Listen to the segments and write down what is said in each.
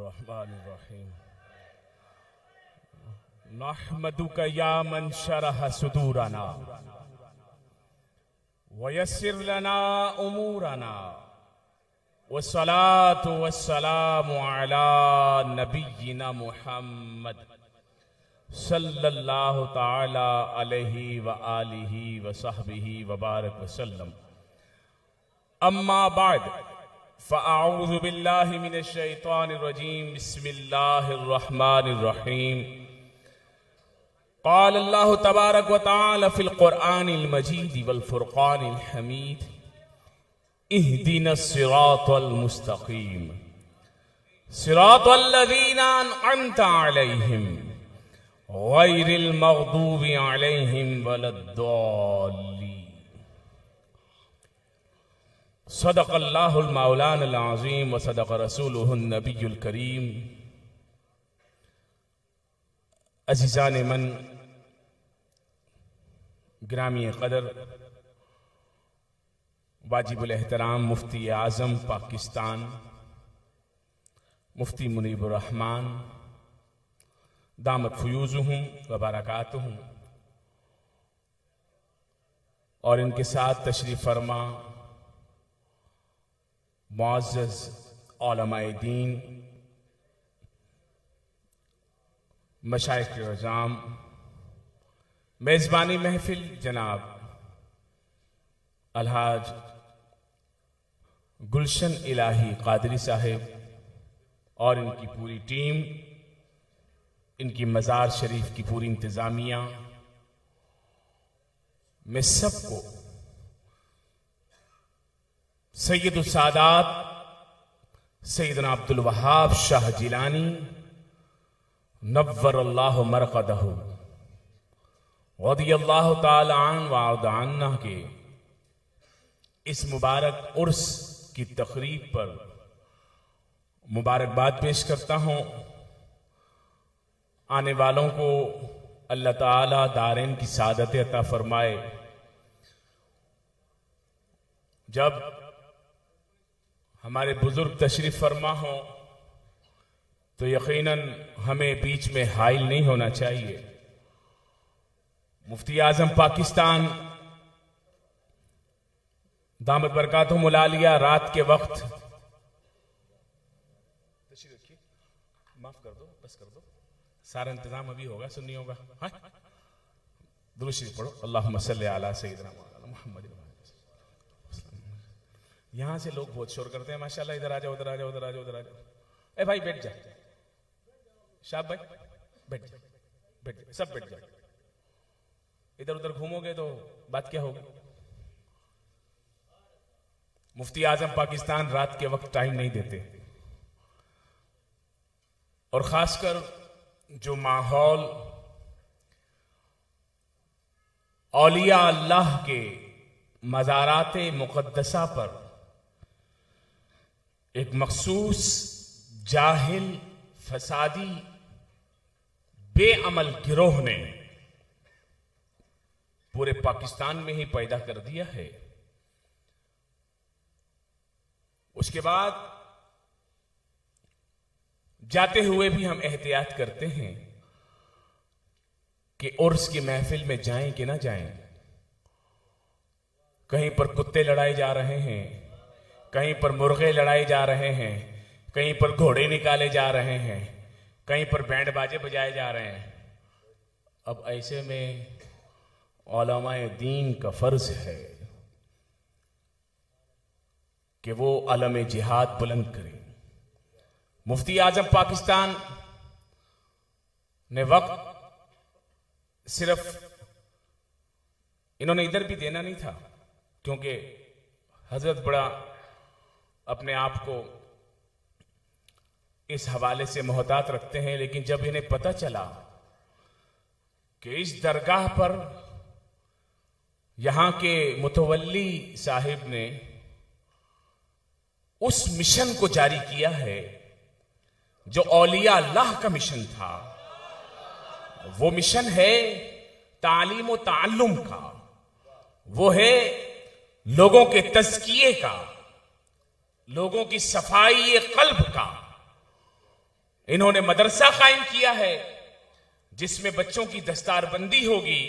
बिस्मिल्लाहिर्रहमानिर्रहीम। नहमदुका या मन शरह सुदूरना वयस्सिर लना उमूरना वस्सलातु वस्सलामु अला नबिय्यिना मुहम्मद सल्लल्लाहु ताला अलैहि व आलिहि व सहबिहि व बारक वसल्लम। अम्मा बाद फ़अऊज़ु बिल्लाहि मिनश शैतानिर रजीम। बिस्मिल्लाहिर रहमानिर रहीम। क़ाल अल्लाहु तबारक व तआला फ़िल क़ुरआनिल मजीद वल फ़ुरक़ानिल हमीद इहदिनस सिरातल मुस्तक़ीम सिरातल लज़ीना अनअमता अलैहिम गैरिल मग़दूबि अलैहिम वलद्दाल्लीन। सदक़ल्लाहुल मौलानाल अज़ीम व सदक़ रसूलुहुन नबियुल करीम। अज़ीज़ान मन, गिरामी क़दर, वाजिबुल एहतराम मुफ्ती आज़म पाकिस्तान मुफ्ती मुनीबुर रहमान दामत फ़ुयूज़ुहुम व बरकातुहुम, और इनके साथ तशरीफ़ फरमा मुअज़्ज़ज़ उलमाए दीन, मशाइख़ इज़ाम, मेज़बानी महफ़िल जनाब अलहाज गुलशन इलाही क़ादरी साहिब और इनकी पूरी टीम, इनकी मज़ार शरीफ की पूरी इंतज़ामिया, मैं सबको सैयदुल सादात सैयदना अब्दुल वहाब शाह जिलानी नव्वरल्लाहु मरक़दहु रज़ियल्लाहु ताला अन्हु व अर्ज़ा अन्ना के इस मुबारक उर्स की तक़रीब पर मुबारकबाद पेश करता हूँ। आने वालों को अल्लाह ताला दारैन की सादत अता फरमाए। जब हमारे बुजुर्ग तशरीफ फरमा हो तो यकीनन हमें बीच में हाइल नहीं होना चाहिए। मुफ्ती आज़म पाकिस्तान दामत बरकातुहुम आलिया रात के वक्त, तशरीफ रखिए, माफ कर दो, बस कर दो, सारा इंतजाम अभी होगा, सुन्नी होगा। हाँ, दुरूद शरीफ पढ़ो, अल्लाहुम्मा सल्ली अला सय्यिदिना मुहम्मद। यहां से लोग बहुत शोर करते हैं माशाल्लाह, इधर आ जाओ, उधर आ जाओ, उधर आ जाओ, उधर आ जाओ। ए भाई बैठ जा, शाह भाई बैठ जा, बैठ जा, सब बैठ जाओ। इधर उधर घूमोगे तो बात क्या होगी। मुफ्ती आजम पाकिस्तान रात के वक्त टाइम नहीं देते, और खासकर जो माहौल औलिया अल्लाह के मज़ारात मुक़द्दसा पर एक मखसूस जाहिल फसादी बेअमल गिरोह ने पूरे पाकिस्तान में ही पैदा कर दिया है। उसके बाद जाते हुए भी हम एहतियात करते हैं कि उर्स की महफिल में जाएं कि ना जाएं। कहीं पर कुत्ते लड़ाए जा रहे हैं, कहीं पर मुर्गे लड़ाए जा रहे हैं, कहीं पर घोड़े निकाले जा रहे हैं, कहीं पर बैंड बाजे बजाए जा रहे हैं। अब ऐसे में उलमाए दीन का फर्ज है कि वो अलम जिहाद बुलंद करें। मुफ्ती आजम पाकिस्तान ने वक्त सिर्फ इन्होंने इधर भी देना नहीं था, क्योंकि हजरत बड़ा अपने आप को इस हवाले से मोहतात रखते हैं। लेकिन जब इन्हें पता चला कि इस दरगाह पर यहां के मुतवल्ली साहिब ने उस मिशन को जारी किया है जो औलिया अल्लाह का मिशन था, वो मिशन है तालीम व ताल्लुम का, वो है लोगों के तज़किये का, लोगों की सफाई कल्ब का, इन्होंने मदरसा कायम किया है जिसमें बच्चों की दस्तारबंदी होगी।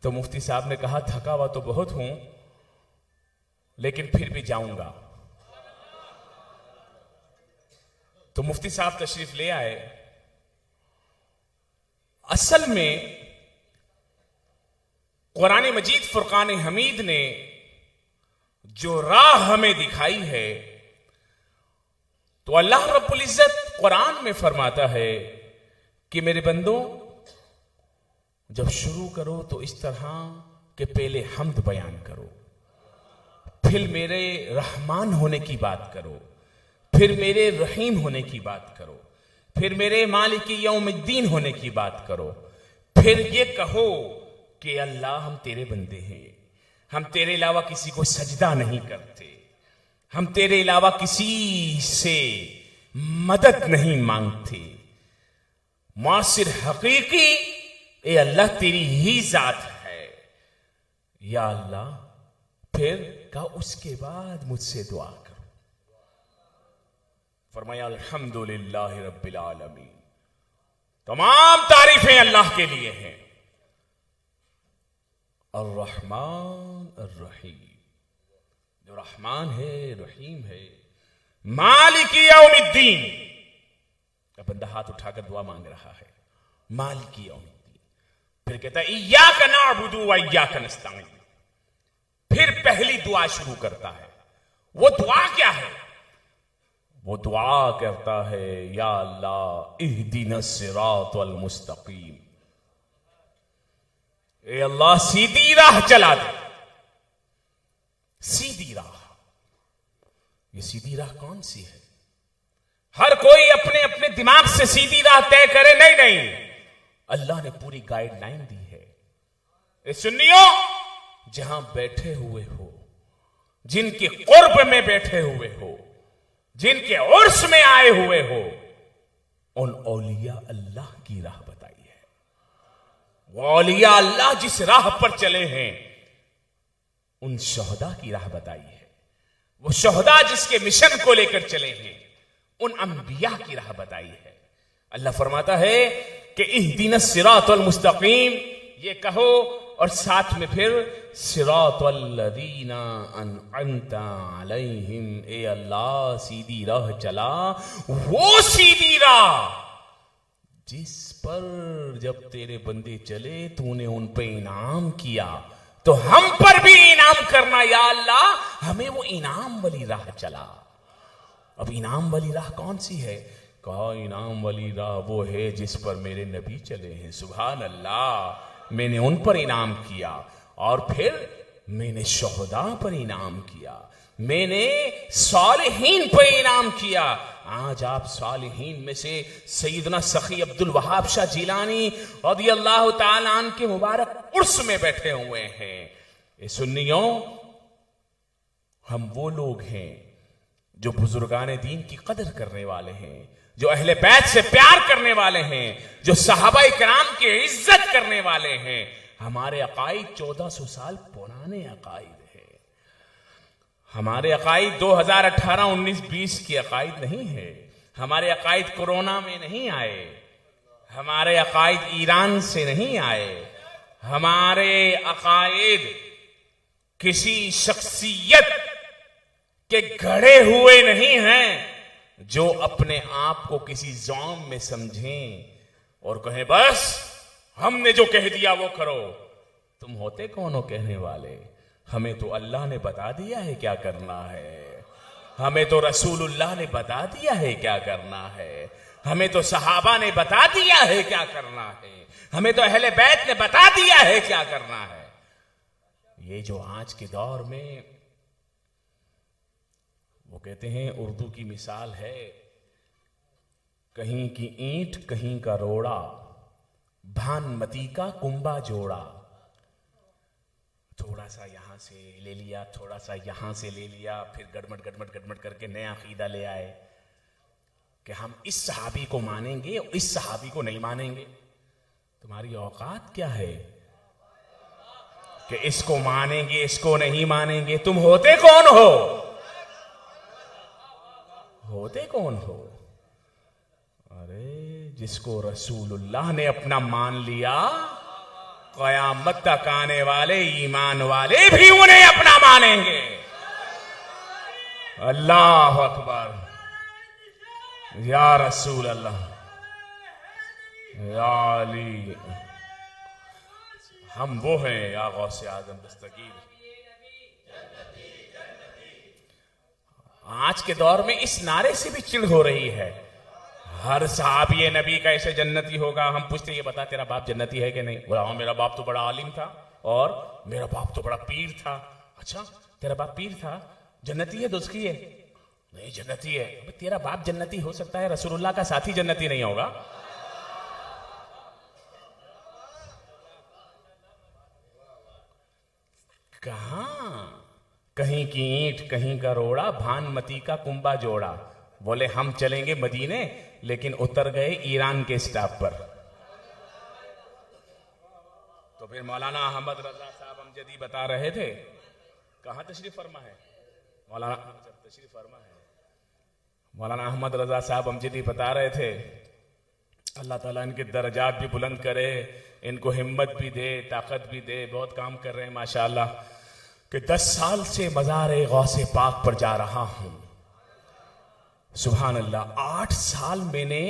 तो मुफ्ती साहब ने कहा थका हुआ तो बहुत हूं, लेकिन फिर भी जाऊंगा। तो मुफ्ती साहब तशरीफ ले आए। असल में कुरान मजीद फुरकान हमीद ने जो राह हमें दिखाई है, तो अल्लाह रब्बुल इज्जत कुरान में फरमाता है कि मेरे बंदों, जब शुरू करो तो इस तरह के पहले हम्द बयान करो, फिर मेरे रहमान होने की बात करो, फिर मेरे रहीम होने की बात करो, फिर मेरे मालिक यौमुद्दीन होने की बात करो, फिर ये कहो कि अल्लाह हम तेरे बंदे हैं, हम तेरे अलावा किसी को सजदा नहीं करते, हम तेरे अलावा किसी से मदद नहीं मांगते, मुआसिर हकीकी ए अल्लाह तेरी ही जात है या अल्लाह। फिर कहा उसके बाद मुझसे दुआ करो। फरमाया अल्हम्दुलिल्लाह रब्बिल आलमीन, तमाम तारीफें अल्लाह के लिए हैं। अर्रहमान अर्रहीम, जो रहमान है रहीम है, मालिक यौमिद्दीन। का बंदा हाथ उठाकर दुआ मांग रहा है, मालिक यौमिद्दीन। फिर कहता है इय्याका नअबुदु व इय्याका नस्तईन। फिर पहली दुआ शुरू करता है। वो दुआ क्या है? वो दुआ कहता है या अल्लाह इहदिनस सिरातल मुस्तकीम, ए अल्लाह सीधी राह चला दे। सीधी राह, ये सीधी राह कौन सी है? हर कोई अपने अपने दिमाग से सीधी राह तय करे, नहीं नहीं, अल्लाह ने पूरी गाइडलाइन दी है। ए सुन्नियों, जहां बैठे हुए हो, जिनके कुर्ब में बैठे हुए हो, जिनके उर्स में आए हुए हो, उन औलिया अल्लाह की राह बताई है। वो औलिया अल्लाह जिस राह पर चले हैं, उन शहदा की राह बताई है। वो शहदा जिसके मिशन को लेकर चले हैं, उन अंबिया की राह बताई है। अल्लाह फरमाता है कि इहदिनस सिरातल मुस्तकीम, ये कहो और साथ में फिर सिरातल लदीना अनअमता अलैहिम, ए अल्लाह सीधी राह चला, वो सीधी राह जिस पर जब तेरे बंदे चले तूने उन पे इनाम किया, तो हम पर भी इनाम करना या अल्लाह। हमें वो इनाम वाली राह चला। अब इनाम वाली राह कौन सी है? कहा इनाम वाली राह वो है जिस पर मेरे नबी चले हैं। सुभान अल्लाह, मैंने उन पर इनाम किया और फिर मैंने शोहदा पर इनाम किया, मैंने सालिहीन पर इनाम किया। आज आप सालिहीन में से सैयदना सखी अब्दुल वहाब शाह जिलानी रज़ियल्लाहु ताला अन्हु के मुबारक उर्स में बैठे हुए हैं। ये सुन्नियों, हम वो लोग हैं जो बुजुर्गान दीन की कदर करने वाले हैं, जो अहले बैत से प्यार करने वाले हैं, जो सहाबा इकराम की इज्जत करने वाले हैं। हमारे अकाईद 1400 साल पुराने अकाईद है। हमारे अकाईद 2018, 19, 20 की अकाईद नहीं है। हमारे अकाईद कोरोना में नहीं आए, हमारे अकाईद ईरान से नहीं आए, हमारे अकाईद किसी शख्सियत के गढ़े हुए नहीं हैं जो अपने आप को किसी ज़ौम में समझें और कहें बस हमने जो कह दिया वो करो। तुम होते कौन हो कहने वाले? हमें तो अल्लाह ने बता दिया है क्या करना है, हमें तो रसूलुल्लाह ने बता दिया है क्या करना है, हमें तो सहाबा ने बता दिया है क्या करना है, हमें तो अहले बैत ने बता दिया है क्या करना है। ये जो आज के दौर में, वो कहते हैं उर्दू की मिसाल है, कहीं की ईंट कहीं का रोड़ा, भानमती का कुंबा जोड़ा। थोड़ा सा यहां से ले लिया, थोड़ा सा यहां से ले लिया, फिर गड़मड़ गड़मड़ गड़मड़ करके नया अकीदा ले आए कि हम इस सहाबी को मानेंगे और इस सहाबी को नहीं मानेंगे। तुम्हारी औकात क्या है कि इसको मानेंगे इसको नहीं मानेंगे? तुम होते कौन हो? होते कौन हो? जिसको रसूलुल्लाह ने अपना मान लिया, क़यामत तक आने वाले ईमान वाले भी उन्हें अपना मानेंगे। अल्लाह अकबर, या रसूल अल्लाह, या अली, हम वो हैं या गौसे आजम दस्तगीर। आज के दौर में इस नारे से भी चिढ़ हो रही है, हर सहाबी नबी कैसे जन्नती होगा। हम पूछते ये बता तेरा बाप जन्नती है कि नहीं? बोला हाँ मेरा बाप तो बड़ा आलिम था और मेरा बाप तो बड़ा पीर था। अच्छा तेरा बाप पीर था, जन्नती है दोस्ती है? नहीं जन्नती है। तेरा बाप जन्नती हो सकता है, रसूलुल्लाह का साथी जन्नती नहीं होगा। कहां कहीं की ईंट कहीं का रोड़ा, भानमती का कुंबा जोड़ा। बोले हम चलेंगे मदीने, लेकिन उतर गए ईरान के स्टॉप पर। तो फिर मौलाना अहमद रजा साहब अमजदी बता रहे थे, कहां तशरीफ फरमा है मौलाना? तशरीफ फरमा है मौलाना अहमद रजा साहब अमजदी बता रहे थे, अल्लाह ताला इनके दर्जात भी बुलंद करे, इनको हिम्मत भी दे, ताकत भी दे, बहुत काम कर रहे हैं माशाअल्लाह। कि 10 साल से मज़ार गौसे पाक पर जा रहा हूं, सुभान अल्लाह। 8 साल मैंने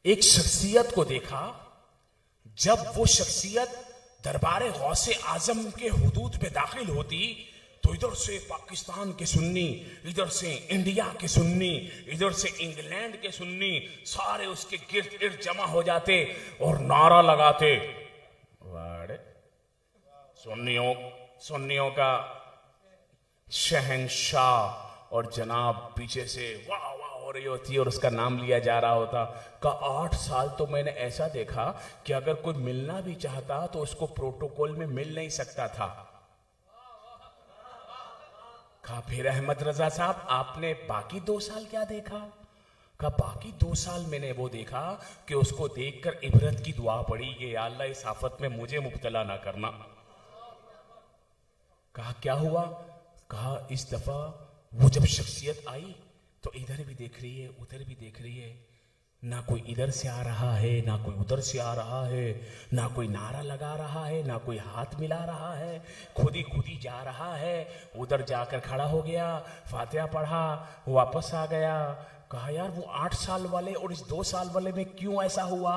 एक शख्सियत को देखा, जब वो शख्सियत दरबार गौसे आजम के हुदूद में दाखिल होती तो इधर से पाकिस्तान के सुन्नी, इधर से इंडिया के सुन्नी, इधर से इंग्लैंड के सुन्नी, सारे उसके गिर्द गिर्द जमा हो जाते और नारा लगाते, सुन्नियों का शहंशाह, और जनाब पीछे से वाह वाह हो रही होती और उसका नाम लिया जा रहा होता। का 8 साल तो मैंने ऐसा देखा कि अगर कोई मिलना भी चाहता तो उसको प्रोटोकॉल में मिल नहीं सकता था। कहा फिर अहमद रजा साहब आपने बाकी 2 साल क्या देखा? कहा बाकी 2 साल मैंने वो देखा कि उसको देखकर इबरत की दुआ पड़ी कि या अल्लाह इस आफत में मुझे मुब्तला ना करना। कहा क्या हुआ? कहा इस दफा वो जब शख्सियत आई तो इधर भी देख रही है, उधर भी देख रही है, ना कोई इधर से आ रहा है, ना कोई उधर से आ रहा है, ना कोई नारा लगा रहा है, ना कोई हाथ मिला रहा है, खुद ही जा रहा है। उधर जाकर खड़ा हो गया, फातिहा पढ़ा, वापस आ गया। कहा यार वो 8 साल वाले और इस 2 साल वाले में क्यों ऐसा हुआ?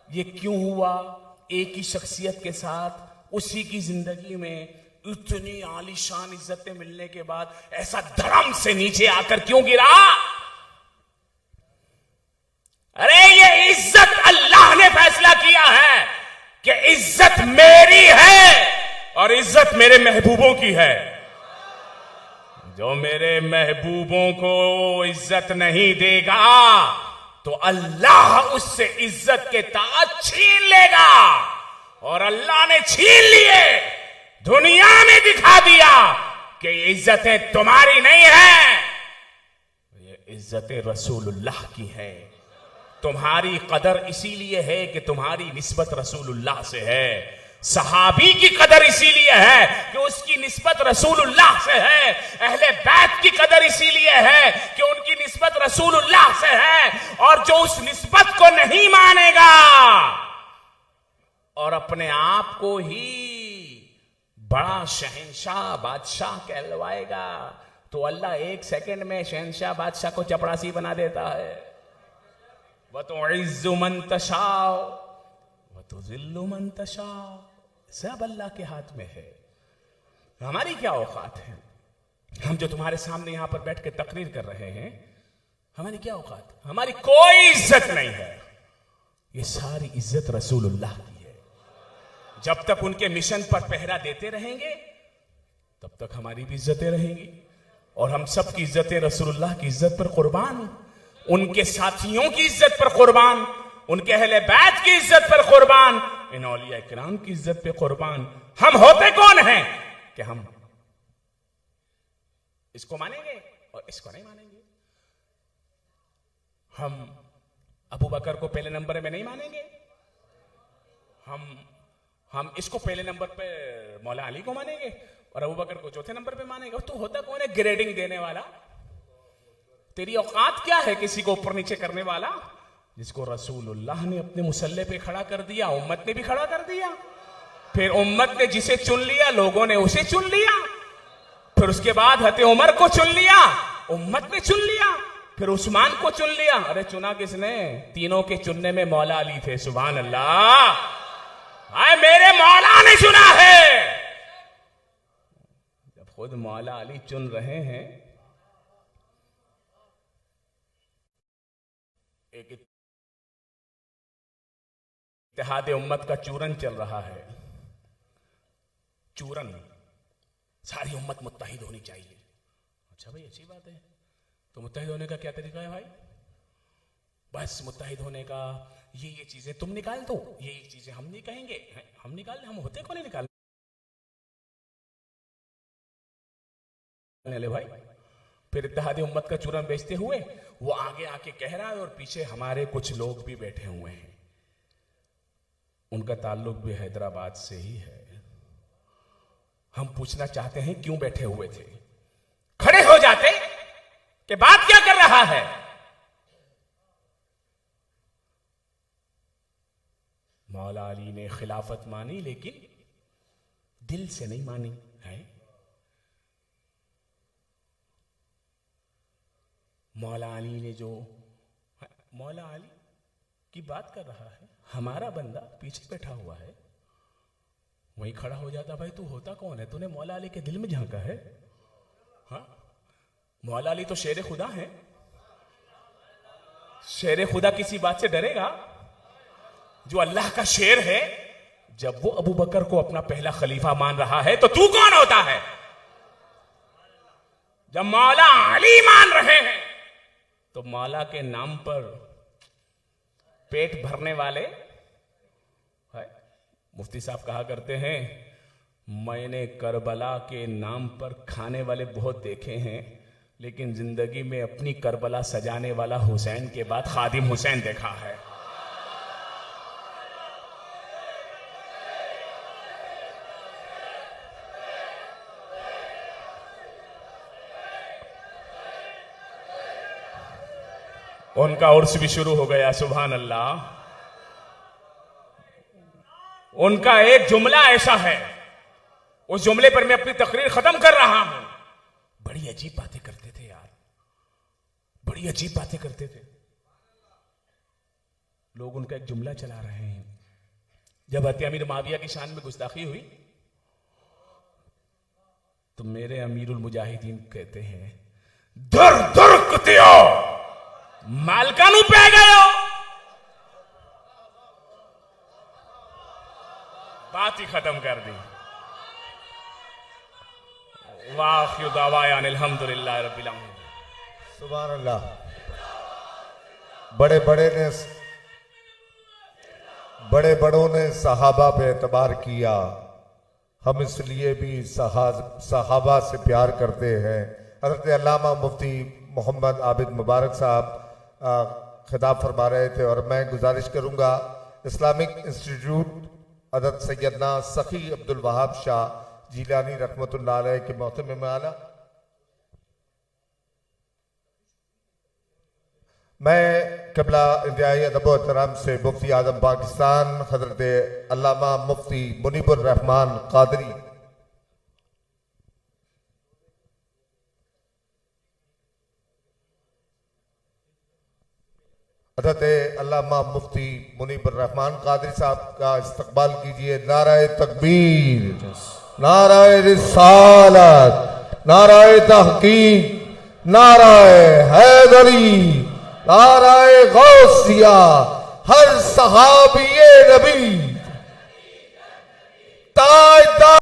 ये क्यों हुआ? एक ही शख्सियत के साथ उसी की जिंदगी में इतनी आलीशान इज्जतें मिलने के बाद ऐसा धड़म से नीचे आकर क्यों गिरा? अरे ये इज्जत अल्लाह ने फैसला किया है कि इज्जत मेरी है और इज्जत मेरे महबूबों की है। जो मेरे महबूबों को इज्जत नहीं देगा तो अल्लाह उससे इज्जत के ताज छीन लेगा, और अल्लाह ने छीन लिए, दुनिया में दिखा दिया कि ये इज्जतें तुम्हारी नहीं है, ये इज्जतें रसूलुल्लाह की है। तुम्हारी कदर इसीलिए है कि तुम्हारी निस्बत रसूलुल्लाह से है। सहाबी की कदर इसीलिए है कि उसकी निस्बत रसूलुल्लाह से है। अहले बैत की कदर इसीलिए है कि उनकी निस्बत रसूलुल्लाह से है। और जो उस निस्बत को नहीं मानेगा और अपने आप को ही बड़ा शहंशाह बादशाह कहलवाएगा तो अल्लाह 1 सेकंड में शहंशाह बादशाह को चपरासी बना देता है। वह तो इज्जु मन तशाओ वह तो जिल्लु मन तशाओ, सब अल्लाह के हाथ में है। हमारी क्या औकात है? हम जो तुम्हारे सामने यहां पर बैठ के तकरीर कर रहे हैं, हमारी क्या औकात? हमारी कोई इज्जत नहीं है। ये सारी इज्जत रसूलुल्लाह की है। जब तक उनके मिशन पर पहरा देते रहेंगे तब तक हमारी भी इज्जतें रहेंगी, और हम सब की इज्जतें रसूलुल्लाह की इज्जत पर कुर्बान, उनके साथियों की इज्जत पर कुर्बान, उनके अहले बैत की इज्जत पर कुर्बान, इन औलिया किराम की इज्जत पे कुर्बान। हम होते कौन हैं कि हम इसको मानेंगे और इसको नहीं मानेंगे? हम अबू बकर को पहले नंबर में नहीं मानेंगे, हम इसको पहले नंबर पे मौला अली को मानेंगे और अबू बकर को चौथे नंबर पे मानेंगे। तो होता कौन है ग्रेडिंग देने वाला? तेरी औकात क्या है किसी को ऊपर नीचे करने वाला? जिसको रसूलुल्लाह ने अपने मुसल्ले पे खड़ा कर दिया, उम्मत ने भी खड़ा कर दिया। फिर उम्मत ने जिसे चुन लिया, लोगों ने उसे चुन लिया। फिर उसके बाद हते उमर को चुन लिया, उम्मत ने चुन लिया। फिर उस्मान को चुन लिया। अरे चुना किसने? तीनों के चुनने में मौला अली थे। सुभान अल्लाह। आए मेरे मौला ने चुना है। जब खुद मौला अली चुन रहे हैं, एक इत्तेहाद उम्मत का चूरन चल रहा है। चूरन, सारी उम्मत मुत्तहिद होनी चाहिए। अच्छा भाई, अच्छी बात है। तो मुत्तहिद होने का क्या तरीका है भाई? बस मुत्तहिद होने का ये चीजें तुम निकाल दो, ये चीजें हम नहीं कहेंगे। हम निकाल, हम होते कौन है निकालने भाई? फिर इत्तेहाद उम्मत का चूरन बेचते हुए वो आगे आके कह रहा है और पीछे हमारे कुछ लोग भी बैठे हुए हैं। उनका ताल्लुक भी हैदराबाद से ही है। हम पूछना चाहते हैं क्यों बैठे हुए थे? खड़े हो जाते कि बात क्या कर रहा है। मौला अली ने खिलाफत मानी, लेकिन दिल से नहीं मानी है। मौला अली ने जो, मौला अली की बात कर रहा है, हमारा बंदा पीछे बैठा हुआ है, वहीं खड़ा हो जाता। भाई तू होता कौन है? तूने मौला अली के दिल में झांका है? हाँ, मौला अली तो शेर खुदा है। शेर खुदा किसी बात से डरेगा? जो अल्लाह का शेर है, जब वो अबू बकर को अपना पहला खलीफा मान रहा है, तो तू कौन होता है? जब मौला अली मान रहे हैं, तो मौला के नाम पर पेट भरने वाले है। मुफ्ती साहब कहा करते हैं, मैंने करबला के नाम पर खाने वाले बहुत देखे हैं, लेकिन जिंदगी में अपनी करबला सजाने वाला हुसैन के बाद खादिम हुसैन देखा है। उनका उर्स भी शुरू हो गया। सुभान अल्लाह। उनका एक जुमला ऐसा है, उस जुमले पर मैं अपनी तकरीर खत्म कर रहा हूं। बड़ी अजीब बातें करते थे यार, बड़ी अजीब बातें करते थे लोग। उनका एक जुमला चला रहे हैं। जब हत्या अमीर माविया की शान में गुस्ताखी हुई, तो मेरे अमीरुल मुजाहिदीन कहते हैं, दर दर कुतियो मालकानू पे गयो। बात ही खत्म कर दी। वाखिर दावायान अल्हम्दुलिल्लाह रब्बिल आलमीन। सुभान अल्लाह। बड़े बड़ों ने सहाबा पे एतबार किया। हम इसलिए भी सहाबा से प्यार करते हैं। हज़रत अल्लामा मुफ्ती मोहम्मद आबिद मुबारक साहब खिताब फरमा रहे थे, और मैं गुजारिश करूंगा इस्लामिक इंस्टीट्यूट हज़रत सैयदना सखी अब्दुल वहाब शाह जिलानी रहमतुल्लाह अलैह के मोहतरम में आला, मैं क़िबला इंतहाई अदब व एहतराम से मुफ्ती आज़म पाकिस्तान हज़रत अल्लामा मुफ्ती मुनीबुर रहमान कादरी हज़रत अल्लामा मुफ्ती मुनीबुर रहमान कादरी साहब का इस्तकबाल कीजिए। नाराए तकबीर, नाराए रिसालत, नाराए तहकीक, नाराए हैदरी, नाराए गौसिया, हर सहाबी नबी ताजदार